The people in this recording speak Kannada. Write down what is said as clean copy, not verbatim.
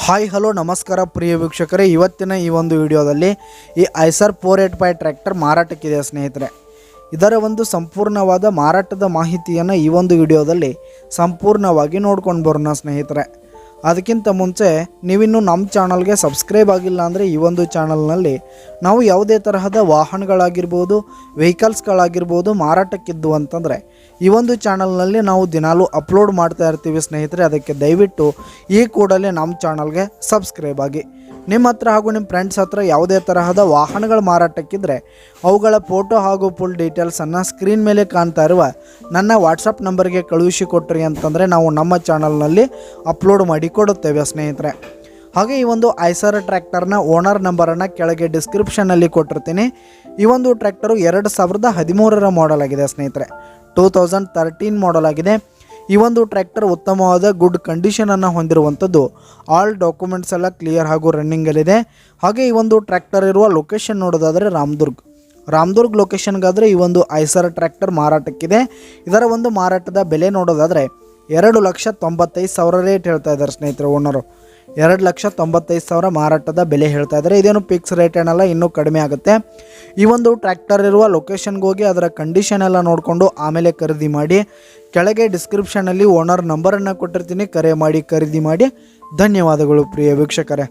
ಹಾಯ್ ಹಲೋ ನಮಸ್ಕಾರ ಪ್ರಿಯ ವೀಕ್ಷಕರೇ, ಇವತ್ತಿನ ಈ ಒಂದು ವಿಡಿಯೋದಲ್ಲಿ ಈ ಐಸರ್ 485 ಟ್ರ್ಯಾಕ್ಟರ್ ಮಾರಾಟಕ್ಕಿದೆ ಸ್ನೇಹಿತರೆ. ಇದರ ಒಂದು ಸಂಪೂರ್ಣವಾದ ಮಾರಾಟದ ಮಾಹಿತಿಯನ್ನು ಈ ಒಂದು ವಿಡಿಯೋದಲ್ಲಿ ಸಂಪೂರ್ಣವಾಗಿ ನೋಡ್ಕೊಂಡು ಬರೋಣ ಸ್ನೇಹಿತರೆ. ಅದಕ್ಕಿಂತ ಮುಂಚೆ ನೀವಿನ್ನೂ ನಮ್ಮ ಚಾನಲ್ಗೆ ಸಬ್ಸ್ಕ್ರೈಬ್ ಆಗಿಲ್ಲ ಅಂದರೆ ಈ ಒಂದು ಚಾನಲ್ನಲ್ಲಿ ನಾವು ಯಾವುದೇ ತರಹದ ವಾಹನಗಳಾಗಿರ್ಬೋದು, ವೆಹಿಕಲ್ಸ್ಗಳಾಗಿರ್ಬೋದು ಮಾರಾಟಕ್ಕಿದ್ದು ಅಂತಂದರೆ ಈ ಒಂದು ಚಾನಲ್ನಲ್ಲಿ ನಾವು ದಿನಾಲೂ ಅಪ್ಲೋಡ್ ಮಾಡ್ತಾ ಇರ್ತೀವಿ ಸ್ನೇಹಿತರೆ. ಅದಕ್ಕೆ ದಯವಿಟ್ಟು ಈ ಕೂಡಲೇ ನಮ್ಮ ಚಾನಲ್ಗೆ ಸಬ್ಸ್ಕ್ರೈಬ್ ಆಗಿ. ನಿಮ್ಮ ಹತ್ರ ಹಾಗೂ ನಿಮ್ಮ ಫ್ರೆಂಡ್ಸ್ ಹತ್ರ ಯಾವುದೇ ತರಹದ ವಾಹನಗಳು ಮಾರಾಟಕ್ಕಿದ್ರೆ ಅವುಗಳ ಫೋಟೋ ಹಾಗೂ ಫುಲ್ ಡೀಟೇಲ್ಸನ್ನು ಸ್ಕ್ರೀನ್ ಮೇಲೆ ಕಾಣ್ತಾ ಇರುವ ನನ್ನ ವಾಟ್ಸಪ್ ನಂಬರ್ಗೆ ಕಳುಹಿಸಿಕೊಟ್ರಿ ಅಂತಂದರೆ ನಾವು ನಮ್ಮ ಚಾನಲ್ನಲ್ಲಿ ಅಪ್ಲೋಡ್ ಮಾಡಿ ಕೊಡುತ್ತೇವೆ ಸ್ನೇಹಿತರೆ. ಹಾಗೆ ಈ ಒಂದು ಐಸರ್ ಟ್ರ್ಯಾಕ್ಟರ್ನ ಓನರ್ ನಂಬರನ್ನು ಕೆಳಗೆ ಡಿಸ್ಕ್ರಿಪ್ಷನ್ನಲ್ಲಿ ಕೊಟ್ಟಿರ್ತೀನಿ. ಈ ಒಂದು ಟ್ರ್ಯಾಕ್ಟರು 2013 ಮಾಡೆಲ್ ಆಗಿದೆ ಸ್ನೇಹಿತರೆ. 2013 ಮಾಡೆಲ್ ಆಗಿದೆ. ಈ ಒಂದು ಟ್ರ್ಯಾಕ್ಟರ್ ಉತ್ತಮವಾದ ಗುಡ್ ಕಂಡೀಷನನ್ನು ಹೊಂದಿರುವಂಥದ್ದು. ಆಲ್ ಡಾಕ್ಯುಮೆಂಟ್ಸ್ ಎಲ್ಲ ಕ್ಲಿಯರ್ ಹಾಗೂ ರನ್ನಿಂಗಲ್ಲಿದೆ. ಹಾಗೆ ಈ ಒಂದು ಟ್ರ್ಯಾಕ್ಟರ್ ಇರುವ ಲೊಕೇಶನ್ ನೋಡೋದಾದರೆ ರಾಮದುರ್ಗ್ ಲೊಕೇಶನ್ಗಾದರೆ ಈ ಒಂದು ಐಸರ್ ಟ್ರ್ಯಾಕ್ಟರ್ ಮಾರಾಟಕ್ಕಿದೆ. ಇದರ ಒಂದು ಮಾರಾಟದ ಬೆಲೆ ನೋಡೋದಾದರೆ 2,95,000 ರೇಟ್ ಹೇಳ್ತಾ ಇದ್ದಾರೆ ಸ್ನೇಹಿತರೆ. ಓನರು 2,95,000 ಮಾರಾಟದ ಬೆಲೆ ಹೇಳ್ತಾ ಇದ್ದಾರೆ. ಇದೇನು ಫಿಕ್ಸ್ ರೇಟ್ ಏನಲ್ಲ, ಇನ್ನೂ ಕಡಿಮೆ ಆಗುತ್ತೆ. ಈ ಒಂದು ಟ್ರ್ಯಾಕ್ಟರ್ ಇರುವ ಲೊಕೇಶನ್ಗೆ ಹೋಗಿ ಅದರ ಕಂಡೀಷನ್ ಎಲ್ಲ ನೋಡಿಕೊಂಡು ಆಮೇಲೆ ಖರೀದಿ ಮಾಡಿ. ಕೆಳಗೆ ಡಿಸ್ಕ್ರಿಪ್ಷನಲ್ಲಿ ಓನರ್ ನಂಬರನ್ನು ಕೊಟ್ಟಿರ್ತೀನಿ, ಕರೆ ಮಾಡಿ ಖರೀದಿ ಮಾಡಿ. ಧನ್ಯವಾದಗಳು ಪ್ರಿಯ ವೀಕ್ಷಕರೇ.